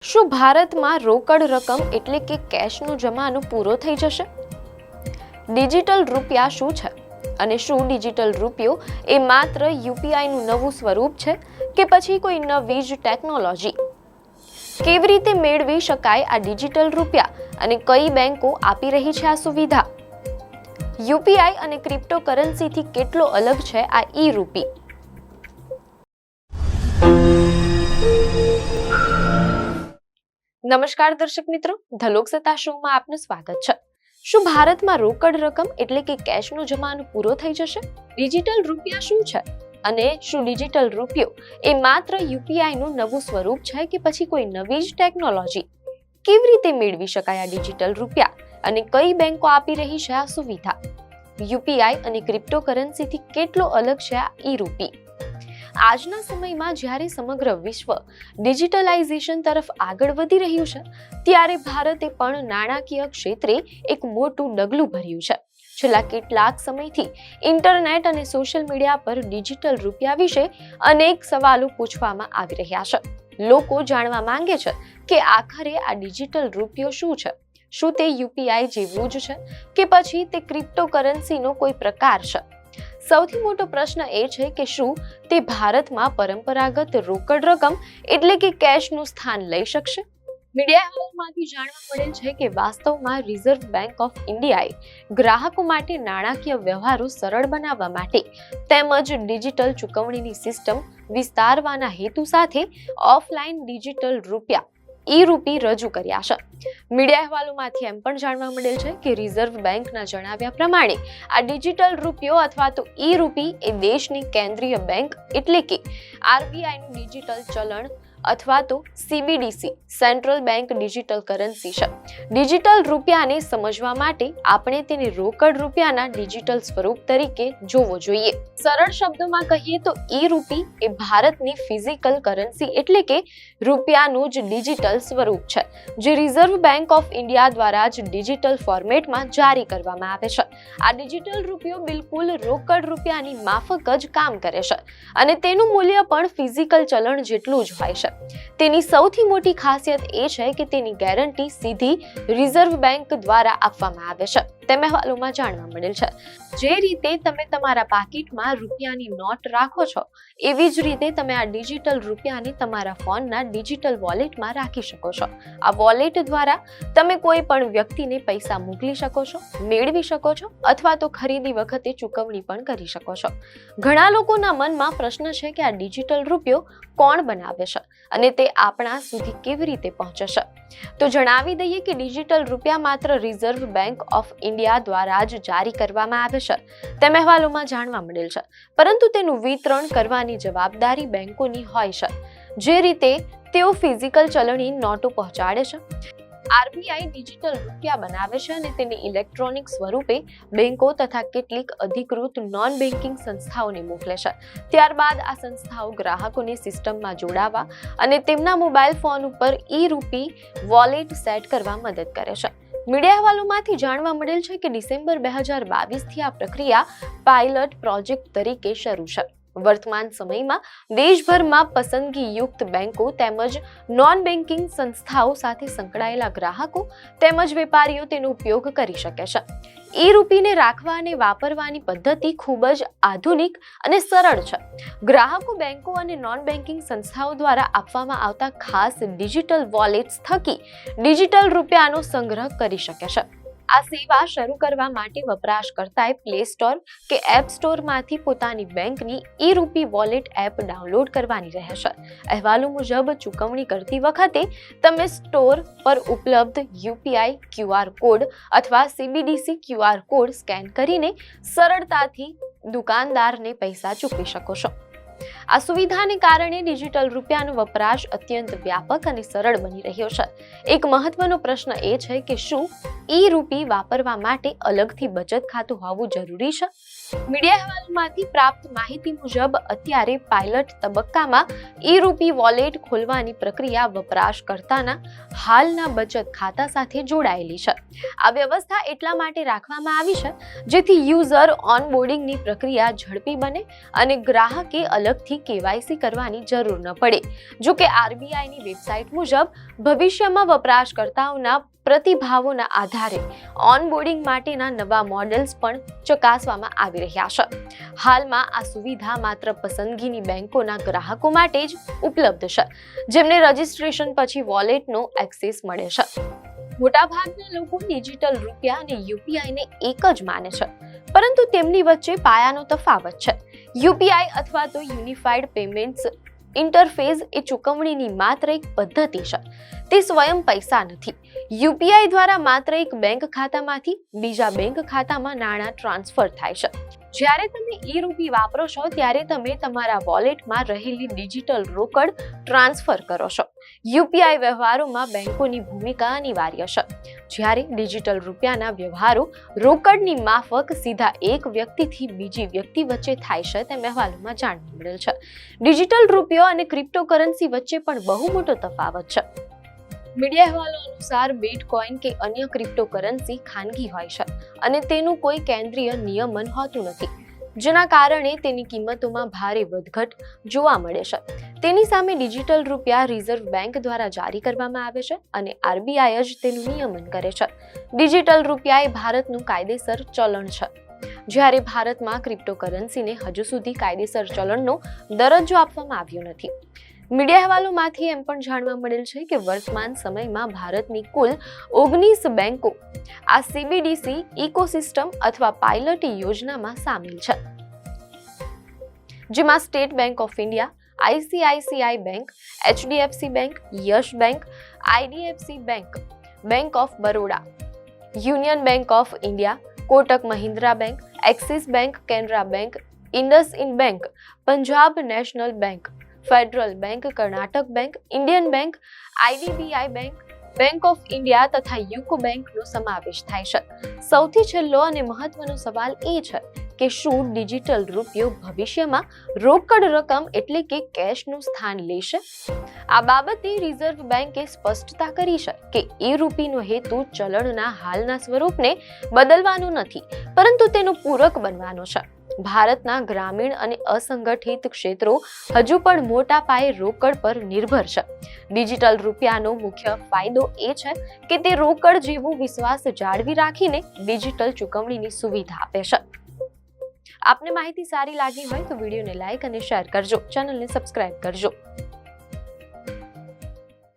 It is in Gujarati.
શું ભારતમાં રોકડ રકમ એટલે કે કેશનો જમાનો પૂરો થઈ જશે? ડિજિટલ રૂપિયા શું છે અને શું ડિજિટલ રૂપિયો એ માત્ર યુપીઆઈનું નવું સ્વરૂપ છે કે પછી કોઈ નવી જ ટેકનોલોજી? કેવી રીતે મેળવી શકાય આ ડિજિટલ રૂપિયા અને કઈ બેંકો આપી રહી છે આ સુવિધા? યુપીઆઈ અને ક્રિપ્ટોકરન્સીથી કેટલો અલગ છે આ ઈ રૂપી? નમસ્કાર દર્શક મિત્રો, ધ લોકસત્તા શોમાં આપનું સ્વાગત છે. શું ભારતમાં રોકડ રકમ એટલે કે કેશનો જમાનો પૂરો થઈ જશે? ડિજિટલ રૂપિયા શું છે અને શું ડિજિટલ રૂપિયો એ માત્ર યુપીઆઈનું નવું સ્વરૂપ છે કે પછી કોઈ નવી જ ટેકનોલોજી? કેવી રીતે મેળવી શકાય આ ડિજિટલ રૂપિયા અને કઈ બેંકો આપી રહી છે આ સુવિધા? યુપીઆઈ અને ક્રિપ્ટોકરન્સીથી કેટલો અલગ છે આ ઈ રૂપી? આજના સમયમાં જ્યારે સમગ્ર વિશ્વ ડિજિટલાઇઝેશન તરફ આગળ વધી રહ્યું છે, ત્યારે ભારતે પણ નાણાકીય ક્ષેત્રે એક મોટું ડગલું ભર્યું છે. છેલ્લા કેટલાક સમયથી ઇન્ટરનેટ અને સોશિયલ મીડિયા પર ડિજિટલ રૂપિયા વિશે અનેક સવાલો પૂછવામાં આવી રહ્યા છે. લોકો જાણવા માંગે છે કે આખરે આ ડિજિટલ રૂપિયો શું છે? શું તે યુપીઆઈ જેવું જ છે કે પછી તે ક્રિપ્ટોકરન્સીનો કોઈ પ્રકાર છે? સૌથી મોટો પ્રશ્ન એ છે કે શું તે ભારતમાં પરંપરાગત રોકડ રકમ એટલે કે કેશનું સ્થાન લઈ શકશે? મીડિયા અહેવાલમાંથી જાણવા મળેલ છે કે વાસ્તવમાં રિઝર્વ બેંક ઓફ ઇન્ડિયાએ ગ્રાહકો માટે નાણાકીય વ્યવહારો સરળ બનાવવા માટે તેમજ ડિજિટલ ચૂકવણીની સિસ્ટમ વિસ્તારવાના હેતુ સાથે ઓફલાઈન ડિજિટલ રૂપિયા ઈ રૂપી રજૂ કર્યા છે. મીડિયા અહેવાલોમાંથી એમ પણ જાણવા મળેલ છે કે રિઝર્વ બેંકના જણાવ્યા પ્રમાણે આ ડિજિટલ રૂપિયો અથવા તો ઈ રૂપી એ દેશની કેન્દ્રીય બેંક એટલે કે આરબીઆઈનું ડિજિટલ ચલણ અથવા તો CBDC central bank digital currency છે. ડિજિટલ રૂપિયાને સમજવા માટે આપણે તેને રોકડ રૂપિયાના ડિજિટલ સ્વરૂપ તરીકે જોવો જોઈએ. સરળ શબ્દોમાં કહીએ તો ઈ રૂપી એ ભારતની ફિઝિકલ કરન્સી એટલે કે રૂપિયાનું જ ડિજિટલ સ્વરૂપ છે, જે રિઝર્વ બેંક ઓફ ઇન્ડિયા દ્વારા જ ડિજિટલ ફોર્મેટમાં જારી કરવામાં આવે છે. આ ડિજિટલ રૂપિયો બિલકુલ રોકડ રૂપિયાની માફક જ કામ કરે છે અને તેનું મૂલ્ય પણ ફિઝિકલ ચલણ જેટલું જ હોય છે. તેની સૌથી મોટી ખાસિયત એ છે કે તેની ગેરંટી સીધી રિઝર્વ બેંક દ્વારા આપવામાં આવે છે, તેમ અહેવાલોમાં જાણવા મળેલ છે. જે રીતે તમે તમારા પાકીટમાં રૂપિયાની નોટ રાખો છો, એવી જ રીતે તમે આ ડિજિટલ રૂપિયાને તમારા ફોનના ડિજિટલ વોલેટમાં રાખી શકો છો. આ વોલેટ દ્વારા તમે કોઈ પણ વ્યક્તિને પૈસા મોકલી શકો છો, મેળવી શકો છો અથવા તો ખરીદી વખતે ચૂકવણી પણ કરી શકો છો. ઘણા લોકોના મનમાં પ્રશ્ન છે કે આ ડિજિટલ રૂપિયો કોણ બનાવે છે અને તે આપણા સુધી કેવી રીતે પહોંચે છે? તો જણાવી દઈએ કે ડિજિટલ રૂપિયા માત્ર રિઝર્વ બેંક ઓફ ઇન્ડિયા દ્વારા જ જારી કરવામાં આવે છે, તેમ અહેવાલોમાં જાણવા મળેલ છે. પરંતુ તેનું વિતરણ કરવાની જવાબદારી બેંકોની હોય છે. જે રીતે તેઓ ફિઝિકલ ચલણી નોટો પહોંચાડે છે, આરબીઆઈ ડિજિટલ રૂપિયા બનાવે છે અને તેને ઇલેક્ટ્રોનિક સ્વરૂપે બેંકો તથા કેટલીક અધિકૃત નોન બેન્કિંગ સંસ્થાઓને મોકલે છે. ત્યારબાદ આ સંસ્થાઓ ગ્રાહકોને સિસ્ટમમાં જોડાવા અને તેમના મોબાઈલ ફોન ઉપર ઈ રૂપી વોલેટ સેટ કરવા મદદ કરે છે. મીડિયા અહેવાલોમાંથી જાણવા મળેલ છે કે ડિસેમ્બર 2022થી આ પ્રક્રિયા પાયલટ પ્રોજેક્ટ તરીકે શરૂ છે. વર્તમાન સમયમાં દેશભરમાં પસંદગીયુક્ત બેંકો તેમજ નોન બેન્કિંગ સંસ્થાઓ સાથે સંકળાયેલા ગ્રાહકો તેમજ વેપારીઓ તેનો ઉપયોગ કરી શકે છે. ઈ રૂપીને રાખવા અને વાપરવાની પદ્ધતિ ખૂબ જ આધુનિક અને સરળ છે. ગ્રાહકો બેંકો અને નોન બેન્કિંગ સંસ્થાઓ દ્વારા આપવામાં આવતા ખાસ ડિજિટલ વોલેટ્સ થકી ડિજિટલ રૂપિયાનો સંગ્રહ કરી શકે છે. આ સેવા શરૂ કરવા માટે વપરાશકર્તાએ પ્લે સ્ટોર કે એપ સ્ટોરમાંથી પોતાની બેંકની ઈ રૂપી વોલેટ એપ ડાઉનલોડ કરવાની રહેશે. અહેવાલો મુજબ ચૂકવણી કરતી વખતે તમે સ્ટોર પર ઉપલબ્ધ યુપીઆઈ ક્યુઆર કોડ અથવા સીબીડીસી ક્યુઆર કોડ સ્કેન કરીને સરળતાથી દુકાનદારને પૈસા ચૂકવી શકો છો. આ સુવિધાને કારણે ડિજિટલ રૂપિયાનો વપરાશ અત્યંત વ્યાપક અને સરળ બની રહ્યો છે. એક મહત્વનો પ્રશ્ન એ છે કે શું ઈ રૂપી વાપરવા માટે અલગથી બચત ખાતું હોવું જરૂરી છે? મીડિયા અહેવાલોમાંથી પ્રાપ્ત માહિતી મુજબ અત્યારે પાયલટ તબક્કામાં ઈ-રૂપી વોલેટ ખોલવાની પ્રક્રિયા વપરાશકર્તાના હાલના બચત ખાતા સાથે જોડાયેલી છે. આ વ્યવસ્થા એટલા માટે રાખવામાં આવી છે જેથી યુઝર ઓનબોર્ડિંગની પ્રક્રિયા ઝડપી બને અને ગ્રાહકે અલગથી કેવાયસી કરવાની જરૂર ન પડે. જો કે આરબીઆઈની વેબસાઇટ મુજબ ભવિષ્યમાં વપરાશકર્તાઓના પ્રતિભાવોના આધારે ઓનબોર્ડિંગ માટેના નવા મોડેલ્સ પણ ચકાસવામાં આવી રહ્યા છે. હાલમાં આ સુવિધા માત્ર પસંદગીની બેંકોના ગ્રાહકો માટે જ ઉપલબ્ધ છે, જેમને રજિસ્ટ્રેશન પછી વોલેટનો એક્સેસ મળે છે. મોટાભાગના લોકો ડિજિટલ રૂપિયા અને યુપીઆઈને એક જ માને છે, પરંતુ તેમની વચ્ચે પાયાનો તફાવત છે. યુપીઆઈ અથવા તો યુનિફાઈડ પેમેન્ટ્સ ઇન્ટરફેસ એ ચૂકવણીની માત્ર એક પદ્ધતિ છે. તે સ્વયં પૈસા નથી. યુપીઆઈ દ્વારા માત્ર એક બેંક ખાતામાંથી બીજા બેંક ખાતામાં નાણાં ટ્રાન્સફર થાય છે. જ્યારે તમે ઈ-રૂપી વાપરો છો ત્યારે તમે તમારા વોલેટમાં રહેલી ડિજિટલ રોકડ ટ્રાન્સફર કરો છો. યુપીઆઈ વ્યવહારોમાં બેંકોની ભૂમિકા અનિવાર્ય છે, જ્યારે ડિજિટલ રૂપિયાના વ્યવહારો રોકડની માફક સીધા એક વ્યક્તિથી બીજી વ્યક્તિ વચ્ચે થાય છે તેમ અહેવાલોમાં જાણવા મળેલ છે. ડિજિટલ રૂપિયો અને ક્રિપ્ટોકરન્સી વચ્ચે પણ બહુ મોટો તફાવત છે. મીડિયા અહેવાલો અનુસાર બિટકોઇન કે અન્ય ક્રિપ્ટોકરન્સી ખાનગી હોય છે અને તેનું કોઈ કેન્દ્રીય નિયમન હોતું નથી, જેના કારણે તેની કિંમતોમાં ભારે વધઘટ જોવા મળે છે. તેની સામે ડિજિટલ રૂપિયા રિઝર્વ બેંક દ્વારા જારી કરવામાં આવે છે અને આરબીઆઈ જ તેનું નિયમન કરે છે. ડિજિટલ રૂપિયા એ ભારતનું કાયદેસર ચલણ છે, જ્યારે ભારતમાં ક્રિપ્ટોકરન્સીને હજુ સુધી કાયદેસર ચલણનો દરજ્જો આપવામાં આવ્યો નથી. મીડિયા અહેવાલોમાંથી એમ પણ જાણવા મળેલ છે કે વર્તમાન સમયમાં ભારતની કુલ 19 બેંકો આ સીબીડીસી ઇકોસિસ્ટમ અથવા પાયલટ યોજનામાં સામેલ છે, જેમાં State Bank of India, ICICI Bank, HDFC Bank, Yes Bank, IDFC Bank, Bank of Baroda, Union Bank of India, Kotak Mahindra Bank, Axis Bank, Canara Bank, IndusInd Bank, Punjab National Bank, Federal Bank, Karnataka Bank, Indian Bank, IDBI Bank, Bank of India તથા યુકો બેંકનો સમાવેશ થાય છે. સૌથી છેલ્લો અને મહત્વનો સવાલ એ છે કે શું ડિજિટલ રૂપિયો ભવિષ્યમાં રોકડ રકમ એટલે કે કેશનું સ્થાન લેશે? આ બાબતે રિઝર્વ બેંકે સ્પષ્ટતા કરી છે કે ઈ-રૂપીનો હેતુ ચલણના હાલના સ્વરૂપને બદલવાનો નથી, પરંતુ તેનો પૂરક બનવાનો છે. ભારતના ગ્રામીણ અને અસંગઠિત ક્ષેત્રો હજુ પણ મોટા પાયે રોકડ પર નિર્ભર છે. ડિજિટલ રૂપિયાનો મુખ્ય ફાયદો એ છે કે તે રોકડ જેવો વિશ્વાસ જાળવી રાખીને ડિજિટલ ચૂકવણીની સુવિધા આપે છે. આપને માહિતી સારી લાગી હોય તો વિડીયોને લાઈક અને શેર કરજો, ચેનલને સબસ્ક્રાઇબ કરજો.